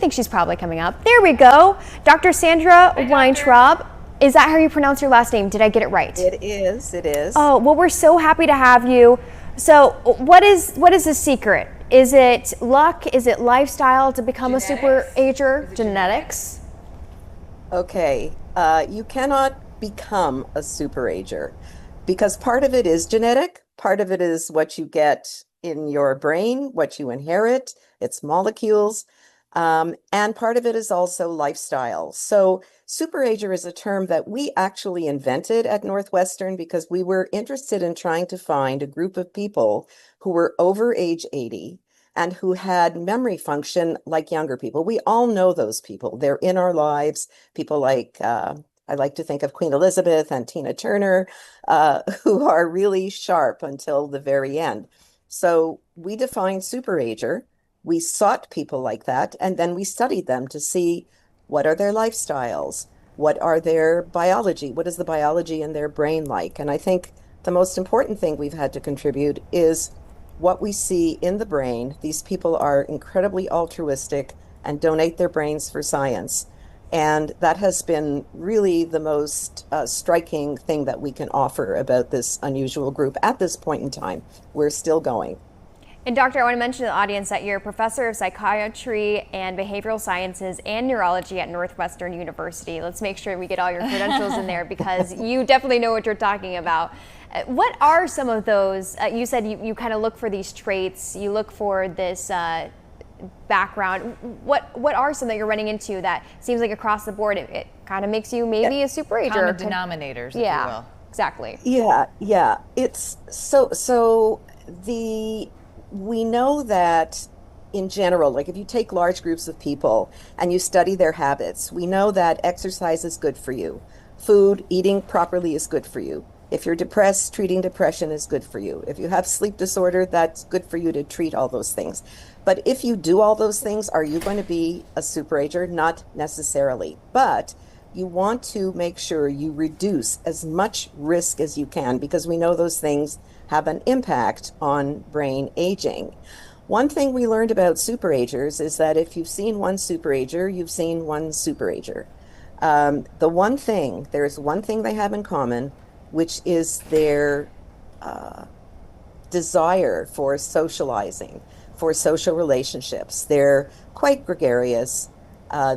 think she's probably coming up. There we go. Dr. Sandra Weintraub. Is that how you pronounce your last name? Did I get it right? It is. Oh, well, we're so happy to have you. So what is the secret? Is it luck? Is it lifestyle to become a super-ager? Genetics? Okay, you cannot become a super-ager because part of it is genetic, part of it is what you get in your brain, what you inherit, its molecules, and part of it is also lifestyle. So superager is a term that we actually invented at Northwestern because we were interested in trying to find a group of people who were over age 80 and who had memory function like younger people. We all know those people. They're in our lives. People like, I like to think of Queen Elizabeth and Tina Turner, who are really sharp until the very end. So we defined superager. We sought people like that, and then we studied them to see what are their lifestyles, what are their biology, what is the biology in their brain like. And I think the most important thing we've had to contribute is what we see in the brain. These people are incredibly altruistic and donate their brains for science. And that has been really the most striking thing that we can offer about this unusual group at this point in time. We're still going. And Doctor, I want to mention to the audience that you're a professor of psychiatry and behavioral sciences and neurology at Northwestern University. Let's make sure we get all your credentials in there because you definitely know what you're talking about. What are some of those? You said you kind of look for these traits, you look for this background. What are some that you're running into that seems like across the board it kind of makes you maybe a superager? Common denominators, if you will. Exactly. Yeah. It's so we know that in general, like if you take large groups of people and you study their habits, we know that exercise is good for you. Food, eating properly is good for you. If you're depressed, treating depression is good for you. If you have sleep disorder, that's good for you to treat all those things. But if you do all those things, are you going to be a superager? Not necessarily. But you want to make sure you reduce as much risk as you can because we know those things have an impact on brain aging. One thing we learned about superagers is that if you've seen one superager, you've seen one superager. There's one thing they have in common, which is their desire for socializing, for social relationships. They're quite gregarious.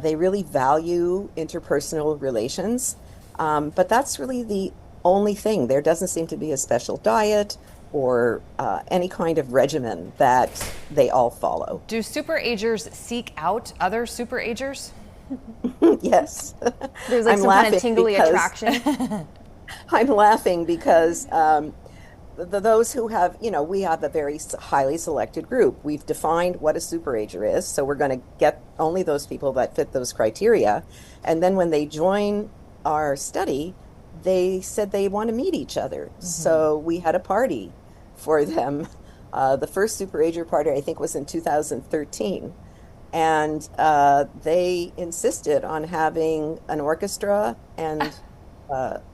They really value interpersonal relations, but that's really the only thing. There doesn't seem to be a special diet or any kind of regimen that they all follow. Do superagers seek out other superagers? Yes. There's like some kind of tingly attraction. I'm laughing because those who have, we have a very highly selected group. We've defined what a superager is, so we're going to get only those people that fit those criteria. And then when they join our study, they said they want to meet each other. Mm-hmm. So we had a party for them. The first superager party, I think, was in 2013. And they insisted on having an orchestra and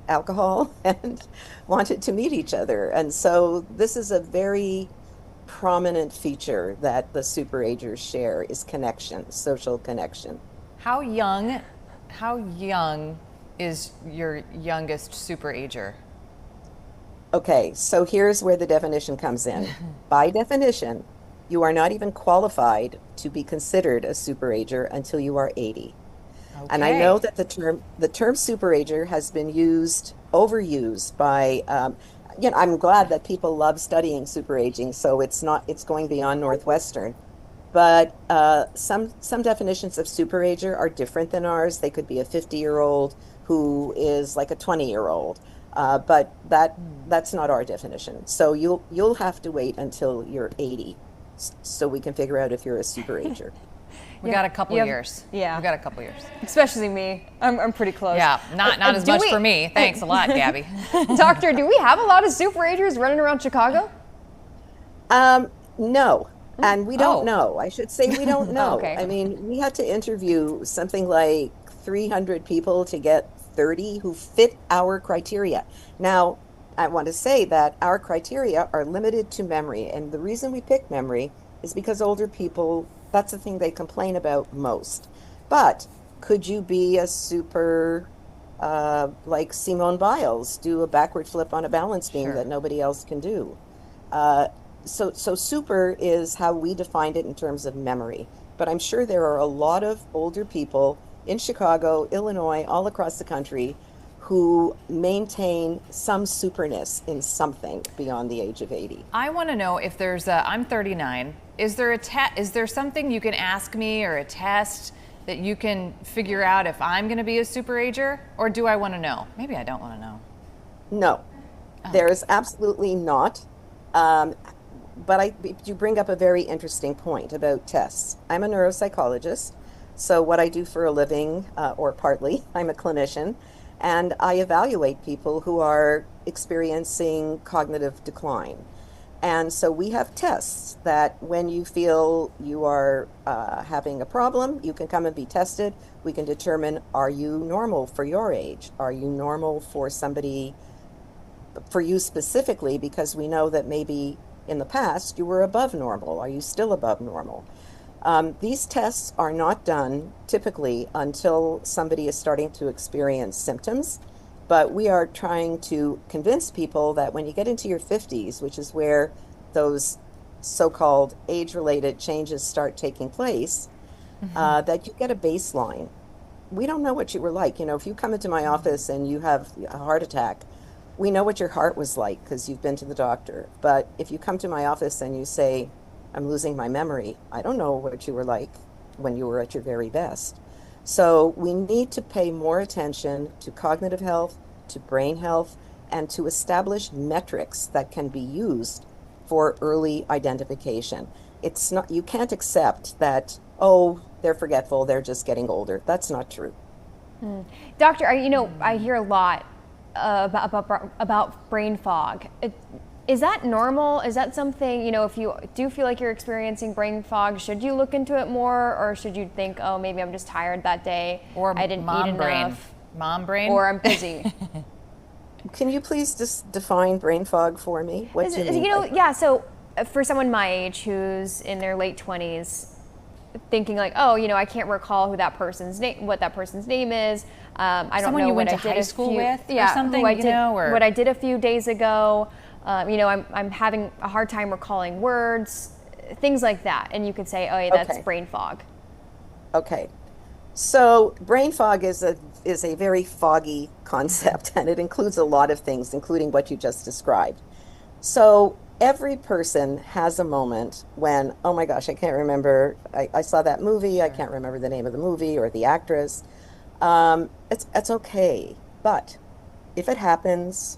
alcohol and wanted to meet each other. And so this is a very prominent feature that the superagers share is connection, social connection. How young is your youngest superager? Okay, so here's where the definition comes in. By definition, you are not even qualified to be considered a superager until you are 80. Okay. And I know that the term superager has been overused by, I'm glad that people love studying superaging, so it's going beyond Northwestern. But some definitions of superager are different than ours. They could be a 50-year-old who is like a 20-year-old, but that's not our definition. So you'll have to wait until you're 80, so we can figure out if you're a superager. We got a couple years. Yeah. We got a couple years. Especially me. I'm pretty close. Yeah, not as much for me. Thanks a lot, Gabby. Doctor, do we have a lot of superagers running around Chicago? No. And we don't know. I should say we don't know. Okay. I mean, we had to interview something like 300 people to get 30 who fit our criteria. Now, I want to say that our criteria are limited to memory. And the reason we pick memory is because older people That's the thing they complain about most. But could you be a super, like Simone Biles, do a backward flip on a balance beam Sure. that nobody else can do? Uh, so super is how we defined it in terms of memory. But I'm sure there are a lot of older people in Chicago, Illinois, all across the country who maintain some superness in something beyond the age of 80. I want to know if there's a, I'm 39. Is there is there something you can ask me or a test that you can figure out if I'm going to be a superager? Or do I want to know? Maybe I don't want to know. No, Oh, there okay. is absolutely not. Um, but you bring up a very interesting point about tests. I'm a neuropsychologist, so what I do for a living, or partly, I'm a clinician, and I evaluate people who are experiencing cognitive decline. And so we have tests that when you feel you are having a problem, you can come and be tested. We can determine, are you normal for your age? Are you normal for somebody, for you specifically, because we know that maybe in the past you were above normal. Are you still above normal? These tests are not done typically until somebody is starting to experience symptoms, but we are trying to convince people that when you get into your 50s, which is where those so-called age-related changes start taking place, that you get a baseline. We don't know what you were like. You know, if you come into my office and you have a heart attack, we know what your heart was like because you've been to the doctor. But if you come to my office and you say, I'm losing my memory, I don't know what you were like when you were at your very best. So we need to pay more attention to cognitive health, to brain health, and to establish metrics that can be used for early identification. It's not, you can't accept that, oh, they're forgetful, they're just getting older. That's not true. Doctor, I hear a lot about brain fog. Is that normal? Is that something, if you do feel like you're experiencing brain fog, should you look into it more, or should you think, oh, maybe I'm just tired that day, Or I didn't mom eat brain. enough, Mom brain? or I'm busy? Can you please just define brain fog for me? What do you mean by Yeah, so for someone my age who's in their late 20s, thinking like, oh, I can't recall who that person's name, what that person's name is. I don't Someone know you what went I to did high a school few, with or yeah, something, who I you did, know, or- what I did a few days ago. I'm having a hard time recalling words, things like that. And you could say, oh, yeah, that's Okay. brain fog. Okay. So brain fog is a very foggy concept, and it includes a lot of things, including what you just described. So every person has a moment when, oh my gosh, I can't remember. I saw that movie. I Sure. can't remember the name of the movie or the actress. It's okay. But if it happens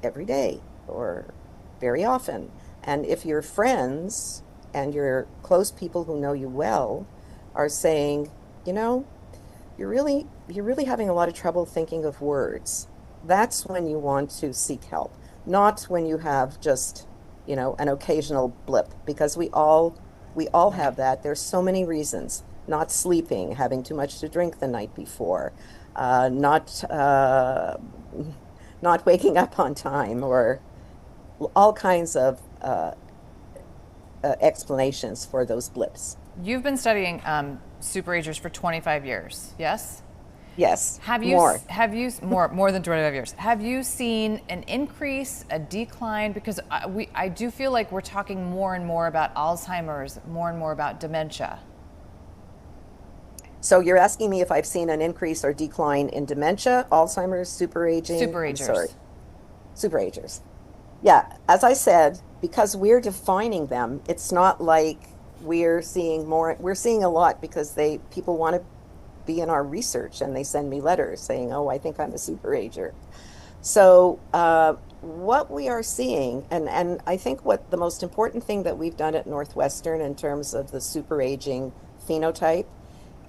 every day or very often, and if your friends and your close people who know you well are saying, you know, you're really having a lot of trouble thinking of words, that's when you want to seek help, not when you have just, an occasional blip, because we all have that. There's so many reasons. Not sleeping, having too much to drink the night before, not waking up on time, or all kinds of explanations for those blips. You've been studying superagers for 25 years, yes? Yes, Have you more. more than 25 years? Have you seen an increase, a decline? Because I do feel like we're talking more and more about Alzheimer's, more and more about dementia. So you're asking me if I've seen an increase or decline in dementia, Alzheimer's, superaging? I'm sorry, Superagers. superagers. Yeah, as I said, because we're defining them, it's not like we're seeing more. We're seeing a lot because people want to be in our research and they send me letters saying, "Oh, I think I'm a superager." So what we are seeing, and I think what the most important thing that we've done at Northwestern in terms of the superaging phenotype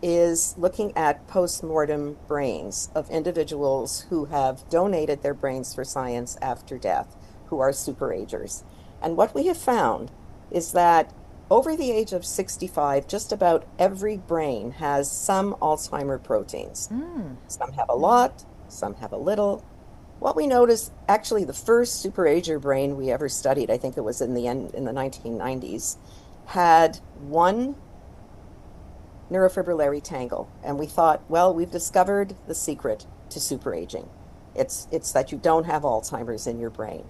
is looking at post-mortem brains of individuals who have donated their brains for science after death, who are superagers. And what we have found is that over the age of 65, just about every brain has some Alzheimer proteins. Some have a lot, some have a little. What we noticed, actually, the first superager brain we ever studied, I think it was in the 1990s, had one neurofibrillary tangle. And we thought, well, we've discovered the secret to superaging. It's that you don't have Alzheimer's in your brain.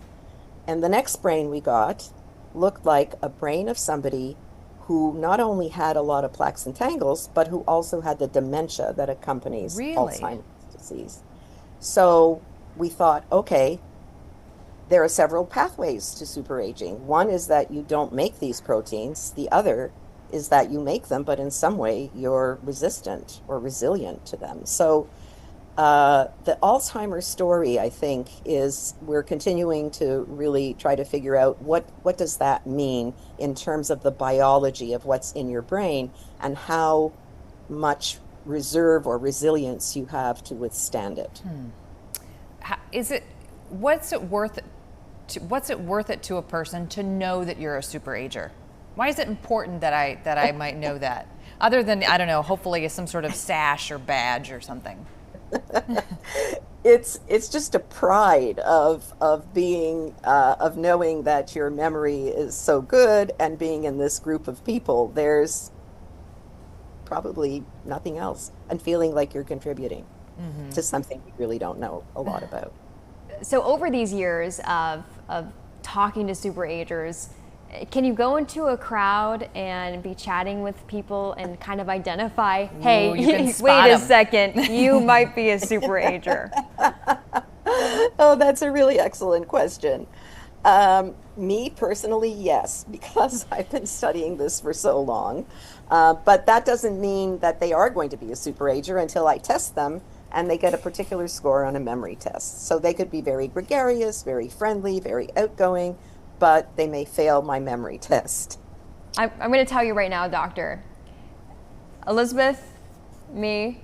And the next brain we got looked like a brain of somebody who not only had a lot of plaques and tangles, but who also had the dementia that accompanies Really? Alzheimer's disease. So we thought, okay, there are several pathways to superaging. One is that you don't make these proteins. The other is that you make them, but in some way you're resistant or resilient to them. So the Alzheimer's story, I think, is we're continuing to really try to figure out what does that mean in terms of the biology of what's in your brain and how much reserve or resilience you have to withstand it. Is it, what's it worth it to a person to know that you're a superager? Why is it important that I might know that? Other than, I don't know, hopefully some sort of sash or badge or something. It's just a pride of being of knowing that your memory is so good and being in this group of people. There's probably nothing else, and feeling like you're contributing to something you really don't know a lot about. So over these years of talking to superagers, can you go into a crowd and be chatting with people and kind of identify, hey, Ooh, you can wait spot a 'em. second, you might be a superager? Oh, that's a really excellent question. Me personally, yes, because I've been studying this for so long. But that doesn't mean that they are going to be a superager until I test them and they get a particular score on a memory test. So they could be very gregarious, very friendly, very outgoing, but they may fail my memory test. I'm going to tell you right now, doctor. Elizabeth, me,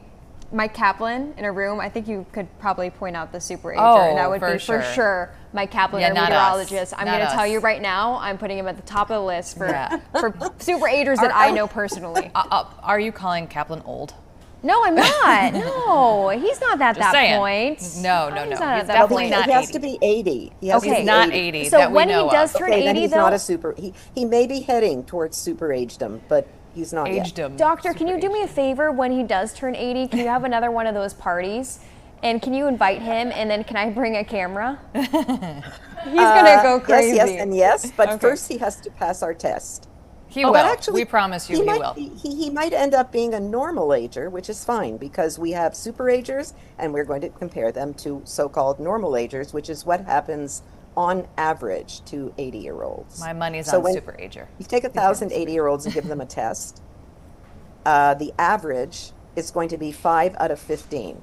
Mike Kaplan in a room, I think you could probably point out the superager. Oh, and that would for be for sure. sure Mike Kaplan, Yeah, our not us. meteorologist. I'm Not going to tell us. you right now, I'm putting him at the top of the list for, Yeah. for superagers that I know personally. Are you calling Kaplan old? No, I'm not. No, he's not at Just that saying. point. No. He's not He's at that definitely point. not He has 80. to be 80. He has to Okay. be Not 80. 80 So that we when know he does of. turn Okay, then 80 he's though, not a super. He may be heading towards superagedom, but he's not yet. Agedom. doctor, can you do me a Superaged. favor when he does turn 80? Can you have another one of those parties? And can you invite him? And then can I bring a camera? He's gonna go crazy. Yes, and yes, but Okay. first he has to pass our test. He But will. actually, We promise you he might will. he might end up being a normal ager, which is fine because we have superagers and we're going to compare them to so-called normal agers, which is what happens on average to 80-year-olds. My money's So on when superager. you take 1,000 80-year-olds and give them a test, the average is going to be 5 out of 15.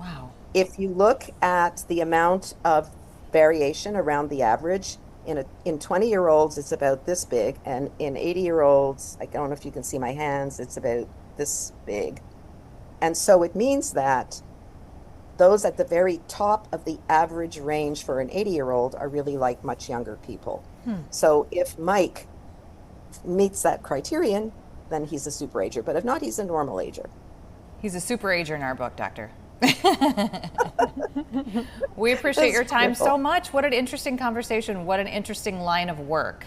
Wow. If you look at the amount of variation around the average, in 20-year-olds, it's about this big, and in 80-year-olds, I don't know if you can see my hands, it's about this big. And so it means that those at the very top of the average range for an 80-year-old are really like much younger people. So if Mike meets that criterion, then he's a superager. But if not, he's a normal ager. He's a superager in our book, doctor. We appreciate That's your time wonderful. so much. What an interesting conversation. What an interesting line of work.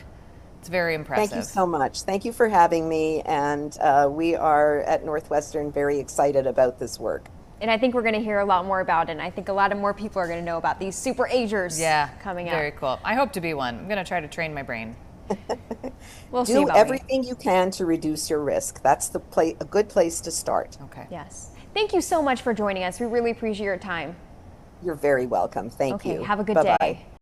It's very impressive. Thank you so much. Thank you for having me. And we are at Northwestern very excited about this work. And I think we're going to hear a lot more about it. And I think a lot of more people are going to know about these superagers coming out. Very cool. I hope to be one. I'm going to try to train my brain. We'll see Do about me. everything you can to reduce your risk. That's a good place to start. Okay. Yes. Thank you so much for joining us. We really appreciate your time. You're very welcome. Thank you. Okay, have a good Bye-bye. day.